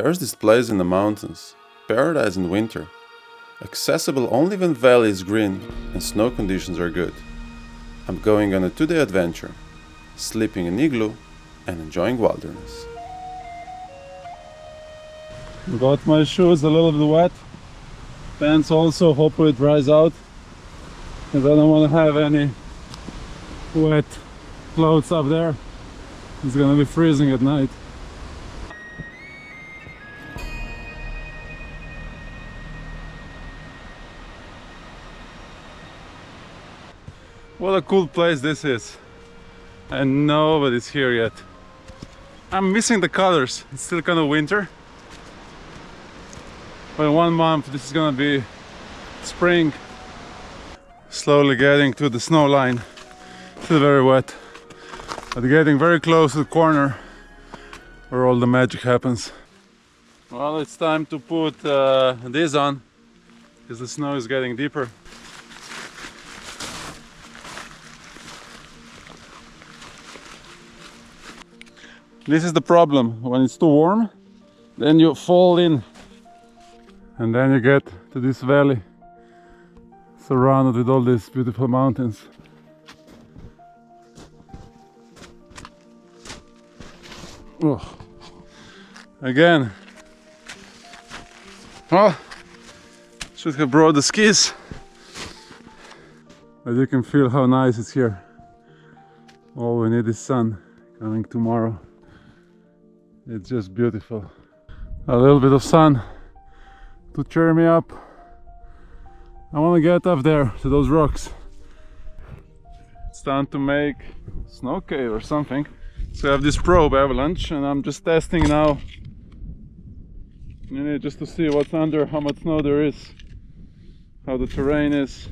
There's this place in the mountains, paradise in winter, accessible only when valley is green and snow conditions are good. I'm going on a 2-day adventure, sleeping in Igloo and enjoying wilderness. Got my shoes a little bit wet, pants also, hopefully it dries out, because I don't want to have any wet clothes up there. It's gonna be freezing at night. What a cool place this is, and nobody's here yet. I'm missing the colors. It's still kind of winter, but in 1 month this is gonna be spring. Slowly getting to the snow line. Still very wet, but getting very close to the corner where all the magic happens. Well, it's time to put this on, because the snow is getting deeper. This is the problem. When it's too warm, then you fall in, and then you get to this valley surrounded with all these beautiful mountains. Oh. Again. Well, should have brought the skis, but you can feel how nice it's here. All we need is sun coming tomorrow. It's just beautiful. A little bit of sun to cheer me up. I want to get up there to those rocks. It's time to make snow cave or something. So I have this probe avalanche, and I'm just testing now, just to see what's under, how much snow there is, how the terrain is.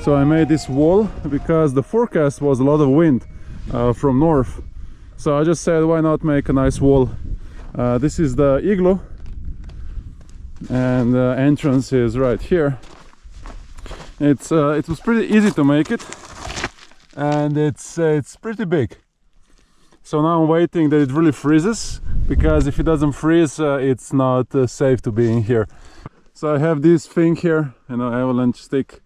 So I made this wall because the forecast was a lot of wind from north. So I just said, why not make a nice wall? This is the igloo, and the entrance is right here. It was pretty easy to make it, and it's pretty big. So now I'm waiting that it really freezes, because if it doesn't freeze, it's not safe to be in here. So I have this thing here, avalanche stick.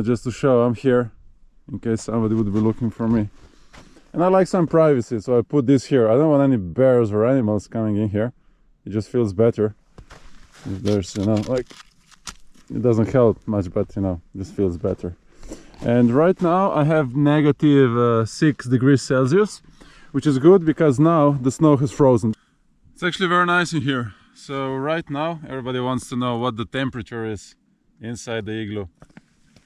Just to show I'm here, in case somebody would be looking for me. And I like some privacy, so I put this here. I don't want any bears or animals coming in here. It just feels better. If there's, like, it doesn't help much, but, it just feels better. And right now I have negative 6 degrees Celsius, which is good because now the snow has frozen. It's actually very nice in here. So right now everybody wants to know what the temperature is inside the igloo.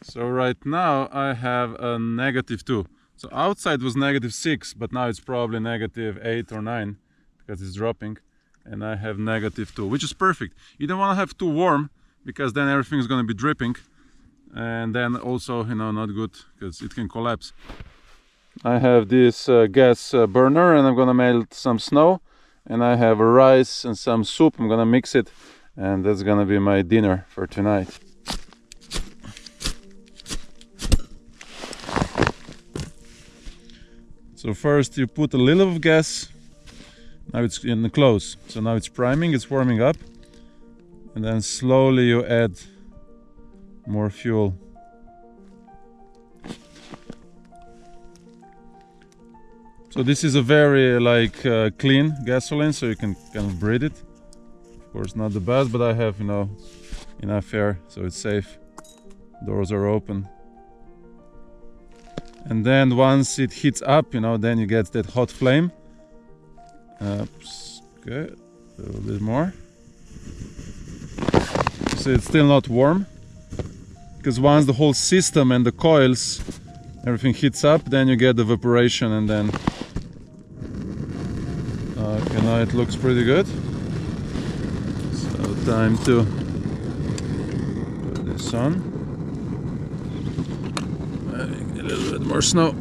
So right now I have a -2. So outside was -6, but now it's probably -8 or 9 because it's dropping. And I have -2, which is perfect. You don't want to have too warm, because then everything's going to be dripping. And then also, not good, because it can collapse. I have this gas burner, and I'm going to melt some snow. And I have a rice and some soup. I'm going to mix it, and that's going to be my dinner for tonight. So first you put a little of gas. Now it's in the close. So now it's priming, it's warming up. And then slowly you add more fuel. So this is a very clean gasoline, so you can kind of breathe it. Of course, not the best, but I have, you know, enough air, so it's safe. Doors are open. And then once it heats up, you know, then you get that hot flame. Oops, okay, a little bit more. So it's still not warm, because once the whole system and the coils, everything heats up, then you get the evaporation, and then you know, it looks pretty good. So time to put this on. A little bit more snow.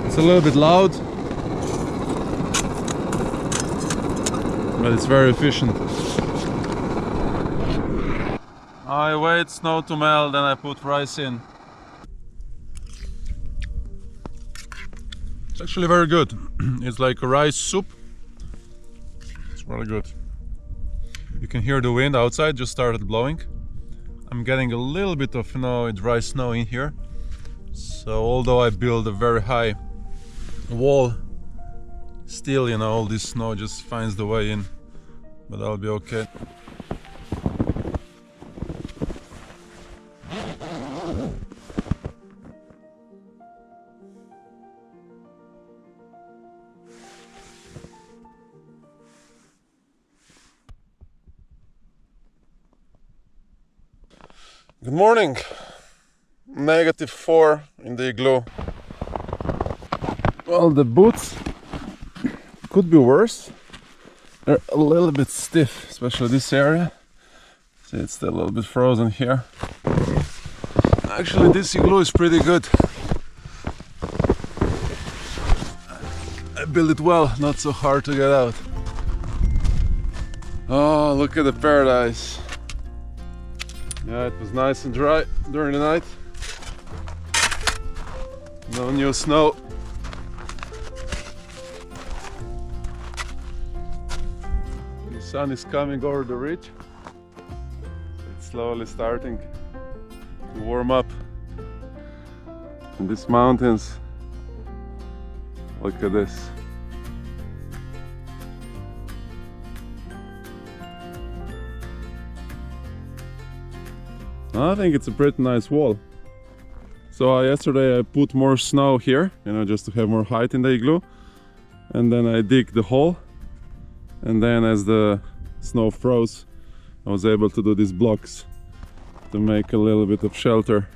It's a little bit loud, but it's very efficient. I wait snow to melt, then I put rice in. It's actually very good. It's like a rice soup. It's really good. You can hear the wind outside, just started blowing. I'm getting a little bit of, you know, dry snow in here. So although I build a very high wall, still, you know, all this snow just finds the way in, but I'll be okay. Good morning. -4 in the Igloo. Well, the boots could be worse. They're a little bit stiff, especially this area. See, it's still a little bit frozen here. Actually, this Igloo is pretty good. I built it well, not so hard to get out. Oh, look at the paradise. Yeah, it was nice and dry during the night. No new snow. The sun is coming over the ridge. It's slowly starting to warm up. And these mountains, look at this. I think it's a pretty nice wall. So yesterday I put more snow here, you know, just to have more height in the Igloo. And then I dig the hole. And then as the snow froze, I was able to do these blocks to make a little bit of shelter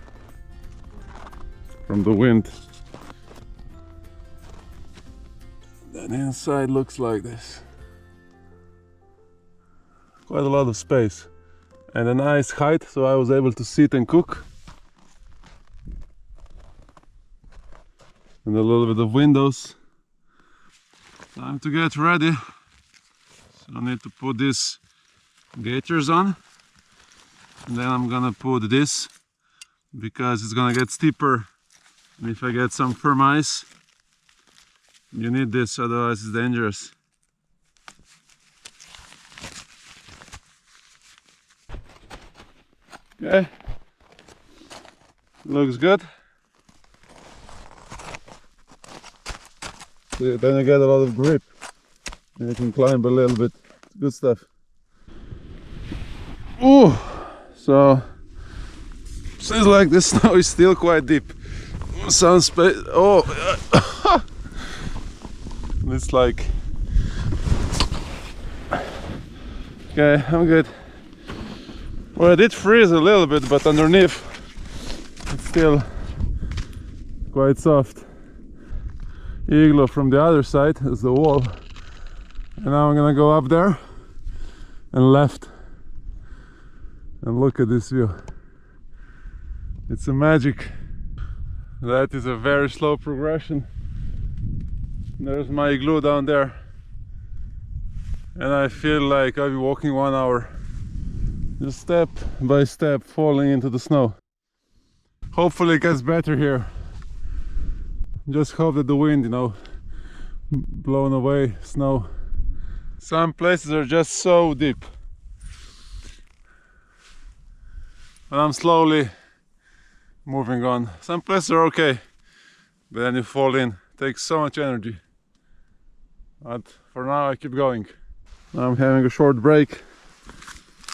from the wind. Then inside looks like this. Quite a lot of space. And a nice height, so I was able to sit and cook. And a little bit of windows. Time to get ready. So I need to put these gaiters on. And then I'm gonna put this, because it's gonna get steeper. And if I get some firm ice, you need this, otherwise it's dangerous. Okay, looks good. So then you get a lot of grip and you can climb a little bit. It's good stuff. Ooh, so seems like the snow is still quite deep. Some space. Oh, it's like. Okay, I'm good. Well, it did freeze a little bit, but underneath it's still quite soft. Igloo from the other side is the wall. And now I'm gonna go up there and left and look at this view. It's a magic. That is a very slow progression. There's my Igloo down there. And I feel like I'll be walking 1 hour. Just step by step falling into the snow. Hopefully it gets better here. Just hope that the wind, you know, blown away snow. Some places are just so deep. But I'm slowly moving on. Some places are okay, but then you fall in. It takes so much energy. But for now I keep going. Now I'm having a short break,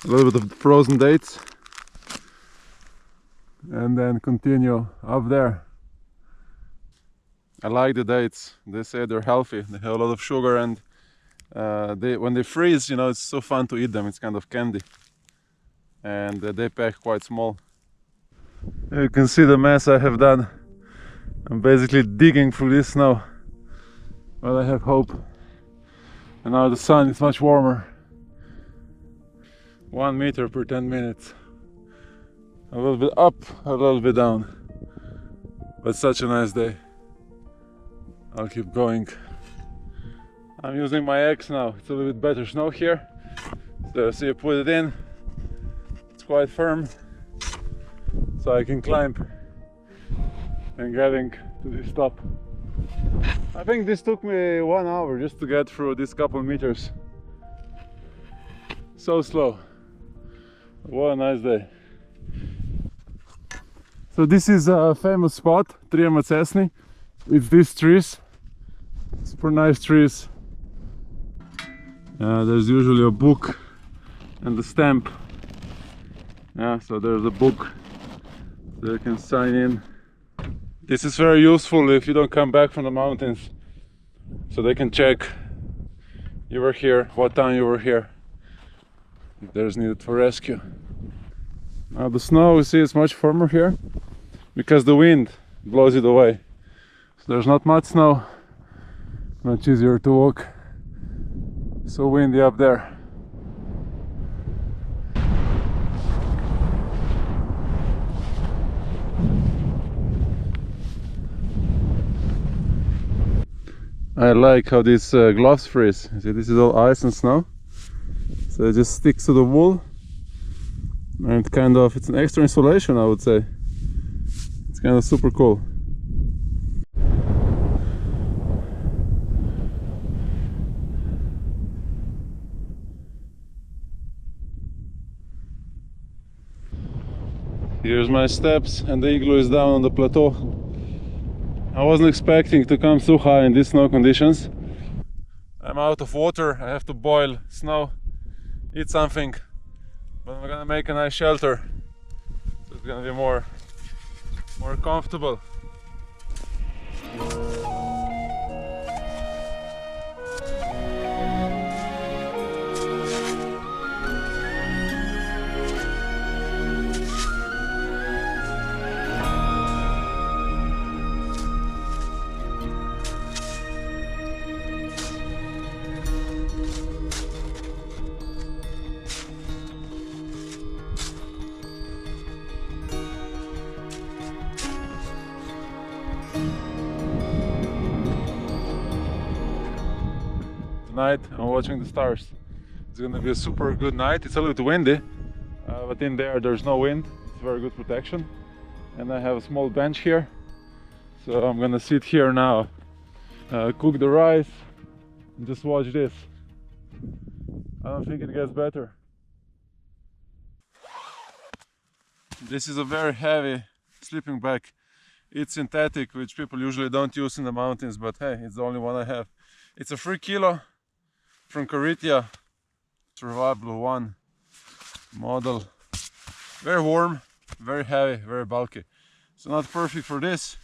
a little bit of frozen dates, and then continue up there. I like the dates. They say they're healthy. They have a lot of sugar, and when they freeze, you know, it's so fun to eat them. It's kind of candy, and they pack quite small. You can see the mess I have done. I'm basically digging through this snow, but I have hope. And now the sun is much warmer. 1 meter per 10 minutes. A little bit up, a little bit down. But such a nice day. I'll keep going. I'm using my axe now. It's a little bit better snow here. So see, you put it in. It's quite firm. So I can climb and getting to this top. I think this took me 1 hour just to get through this couple meters. So slow. What a nice day. So this is a famous spot, Macesni. It's these trees. Super nice trees. There's usually a book and a stamp. Yeah, so there's a book so you can sign in. This is very useful if you don't come back from the mountains, so they can check you were here, what time you were here, if there's needed for rescue. Now the snow, you see, is much firmer here because the wind blows it away. So there's not much snow, much easier to walk. So windy up there. I like how these gloves freeze. See, this is all ice and snow, so it just sticks to the wool, and kind of, it's an extra insulation, I would say. It's kind of super cool. Here's my steps, and the igloo is down on the plateau. I wasn't expecting to come so high in these snow conditions. I'm out of water, I have to boil snow, eat something, but I'm gonna make a nice shelter, so it's gonna be more comfortable. Tonight I'm watching the stars. It's gonna be a super good night. It's a little windy, but in there's no wind. It's very good protection. And I have a small bench here, so I'm gonna sit here now, cook the rice, and just watch this. I don't think it gets better. This is a very heavy sleeping bag. It's synthetic, which people usually don't use in the mountains, but hey, it's the only one I have. It's a 3 kilo from Karitia, Survival 1 model. Very warm, very heavy, very bulky. So not perfect for this,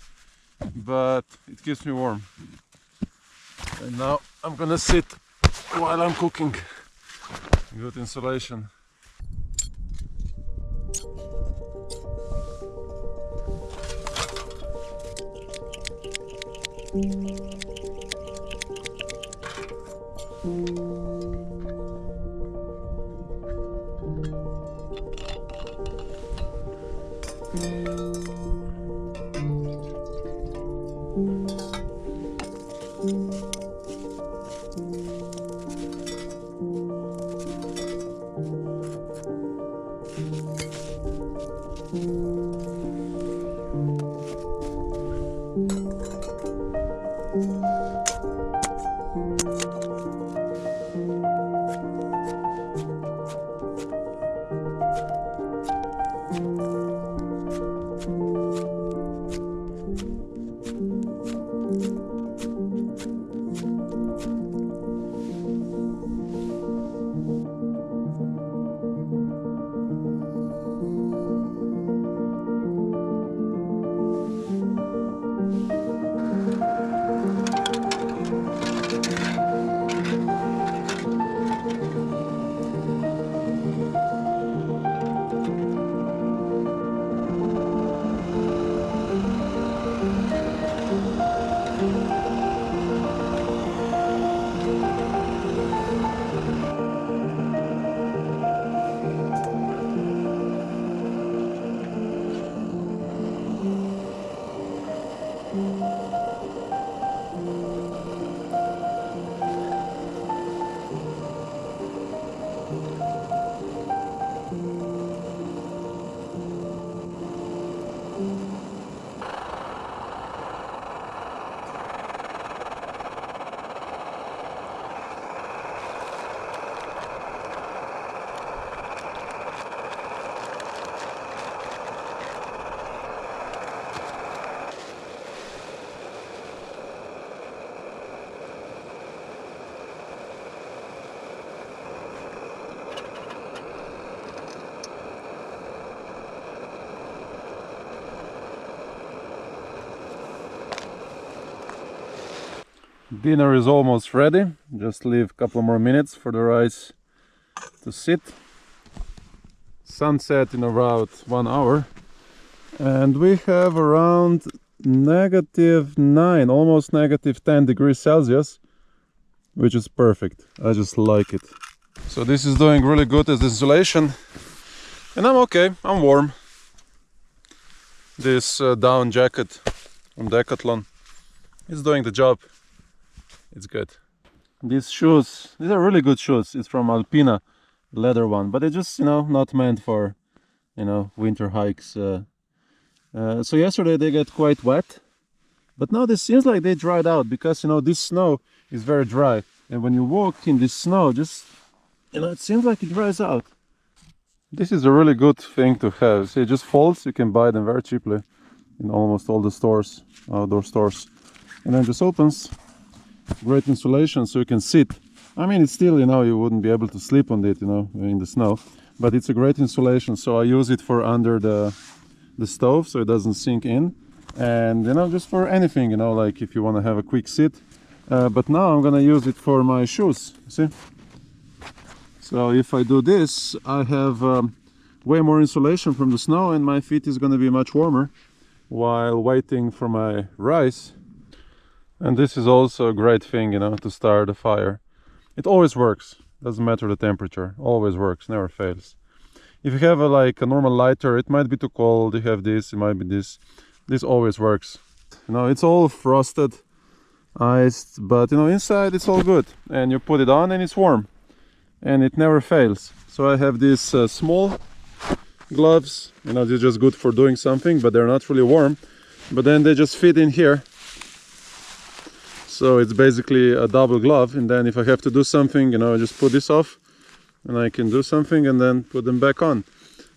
but it keeps me warm. And now I'm gonna sit while I'm cooking. Good insulation. Dinner is almost ready. Just leave a couple more minutes for the rice to sit. Sunset in about 1 hour. And we have around -9, almost -10 degrees Celsius, which is perfect. I just like it. So this is doing really good as insulation. And I'm okay, I'm warm. This down jacket from Decathlon is doing the job. It's good. These shoes, these are really good shoes. It's from Alpina, leather one, but they're just, not meant for, winter hikes. So yesterday they get quite wet, but now this seems like they dried out because, this snow is very dry. And when you walk in this snow, just, it seems like it dries out. This is a really good thing to have. See, it just folds. You can buy them very cheaply in almost all the stores, outdoor stores. And then just opens. Great insulation, so you can sit. I mean, it's still, you wouldn't be able to sleep on it, in the snow. But it's a great insulation, so I use it for under the stove, so it doesn't sink in. And, just for anything, like if you want to have a quick sit. But now I'm gonna use it for my shoes, see? So if I do this, I have way more insulation from the snow, and my feet is gonna be much warmer while waiting for my rice. And this is also a great thing, to start a fire. It always works. Doesn't matter the temperature. Always works. Never fails. If you have a normal lighter, it might be too cold. You have this, it might be this. This always works. It's all frosted, iced, but inside it's all good. And you put it on and it's warm. And it never fails. So I have these small gloves. They're just good for doing something, but they're not really warm. But then they just fit in here. So it's basically a double glove, and then if I have to do something, I just put this off and I can do something and then put them back on.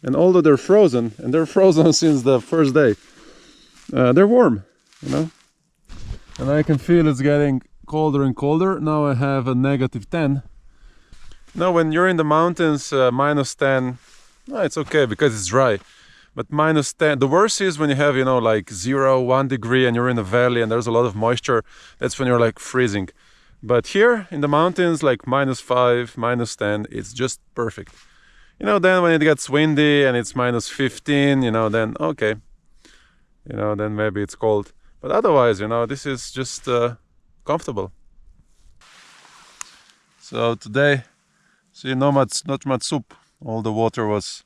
And although they're frozen, and they're frozen since the first day, they're warm, And I can feel it's getting colder and colder. Now I have a -10. Now when you're in the mountains, -10, it's okay because it's dry. But -10, the worst is when you have, 0, 1 degree and you're in a valley and there's a lot of moisture. That's when you're freezing. But here in the mountains, -5, -10, it's just perfect. Then when it gets windy and it's -15, then okay. Then maybe it's cold. But otherwise, this is just comfortable. So today, see, not much soup. All the water was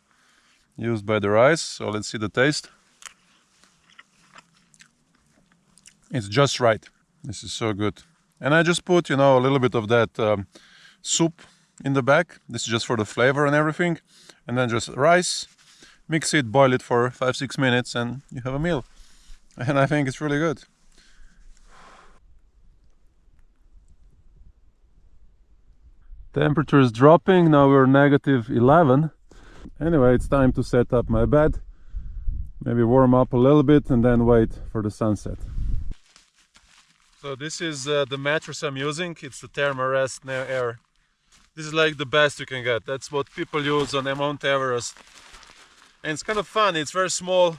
used by the rice, so let's see the taste. It's just right. This is so good. And I just put, a little bit of that soup in the back. This is just for the flavor and everything. And then just rice, mix it, boil it for 5-6 minutes, and you have a meal. And I think it's really good. Temperature is dropping, now we're -11. Anyway, it's time to set up my bed. Maybe warm up a little bit and then wait for the sunset. So this is the mattress I'm using. It's the Thermarest Neo Air. This is like the best you can get. That's what people use on Mount Everest. And it's kind of fun. It's very small.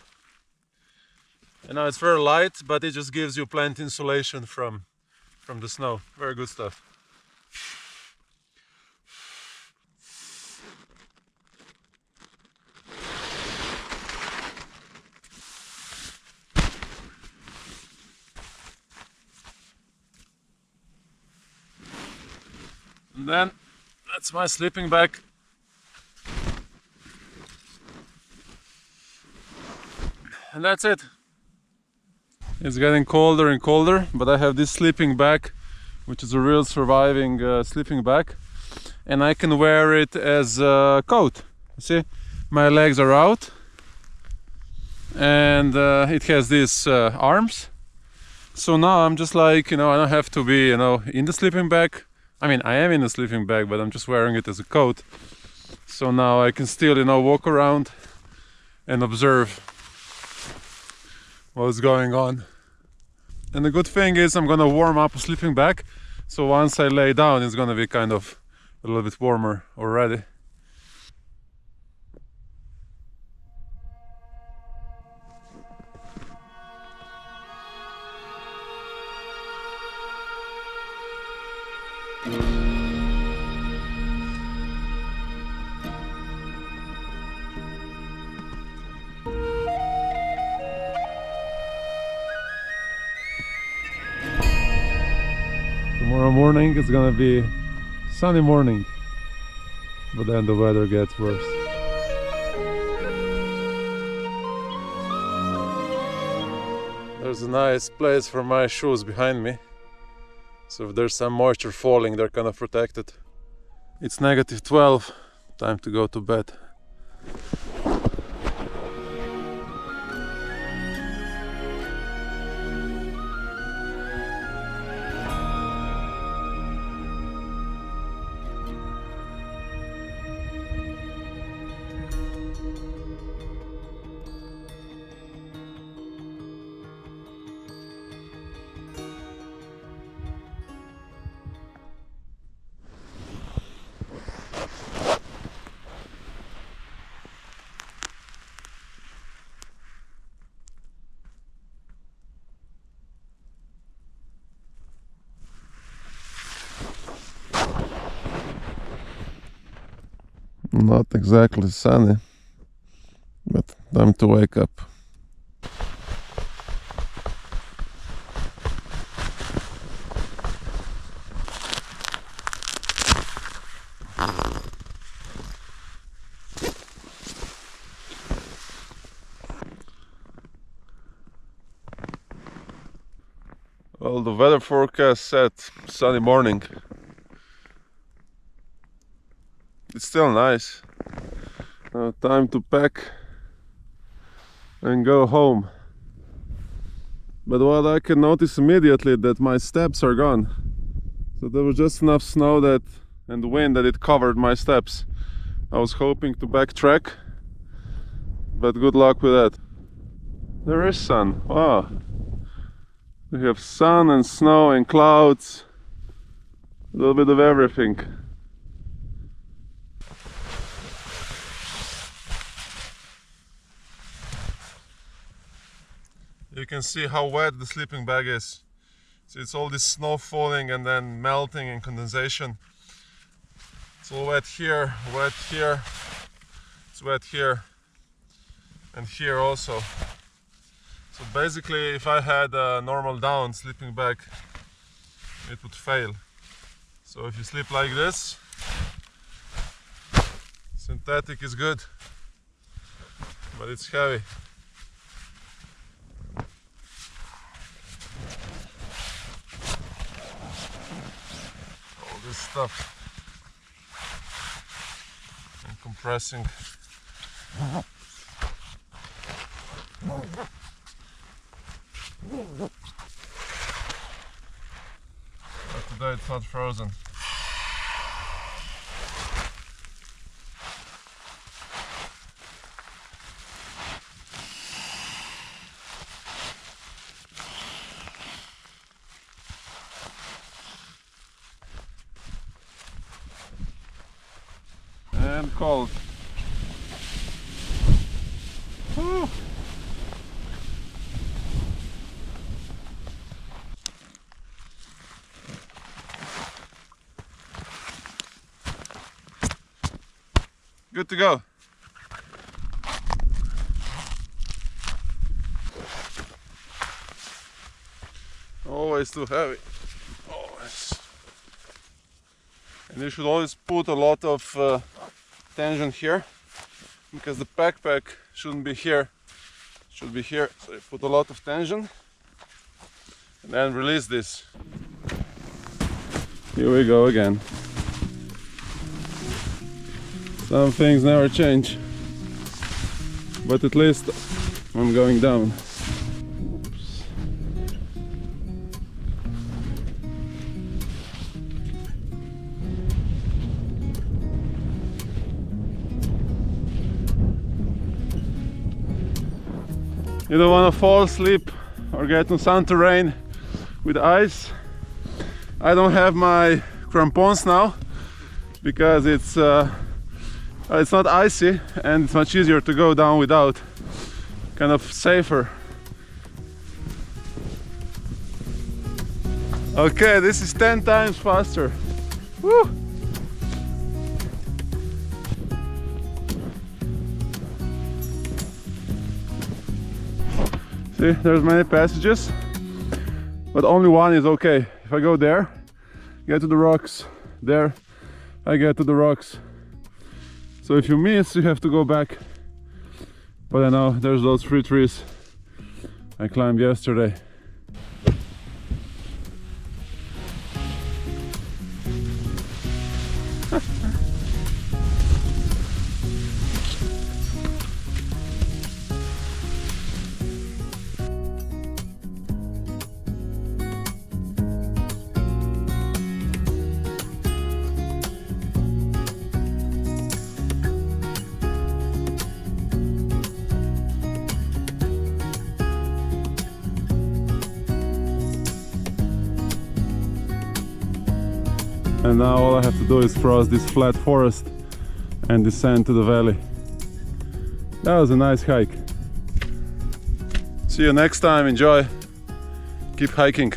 You know, it's very light, but it just gives you plenty insulation from the snow. Very good stuff. And then that's my sleeping bag. And that's it. It's getting colder and colder, but I have this sleeping bag, which is a real surviving sleeping bag, and I can wear it as a coat. See, my legs are out, and it has these arms. So now I'm just like, I don't have to be, in the sleeping bag. I mean, I am in the sleeping bag, but I'm just wearing it as a coat. So now I can still, walk around and observe what's going on. And the good thing is I'm gonna warm up a sleeping bag, so once I lay down it's gonna be kind of a little bit warmer already. Tomorrow morning it's gonna be sunny morning, but then the weather gets worse. There's a nice place for my shoes behind me, so if there's some moisture falling, they're kind of protected. It's -12, time to go to bed. Not exactly sunny, but time to wake up. Well, the weather forecast said sunny morning. It's still nice. Now time to pack and go home. But what I can notice immediately that my steps are gone. So there was just enough snow and wind that it covered my steps. I was hoping to backtrack, but good luck with that. There is sun. Wow. We have sun and snow and clouds. A little bit of everything. You can see how wet the sleeping bag is. See, it's all this snow falling and then melting and condensation. It's all wet here, it's wet here, and here also. So basically, if I had a normal down sleeping bag, it would fail. So if you sleep like this, synthetic is good, but it's heavy. All this stuff and compressing so it's not frozen. And cold. Woo. Good to go. Always too heavy. Always. And you should always put a lot of tension here, because the backpack shouldn't be here, it should be here. So you put a lot of tension and then release this. Here we go again. Some things never change, but at least I'm going down. Oops. You don't want to fall asleep or get on some terrain with ice. I don't have my crampons now because it's not icy and it's much easier to go down without, kind of safer. Okay, this is 10 times faster. Woo! See, there's many passages, but only one is okay. If I go there, get to the rocks, there, I get to the rocks. So if you miss, you have to go back. But I know there's those 3 trees I climbed yesterday. And now all I have to do is cross this flat forest and descend to the valley. That was a nice hike. See you next time. Enjoy. Keep hiking.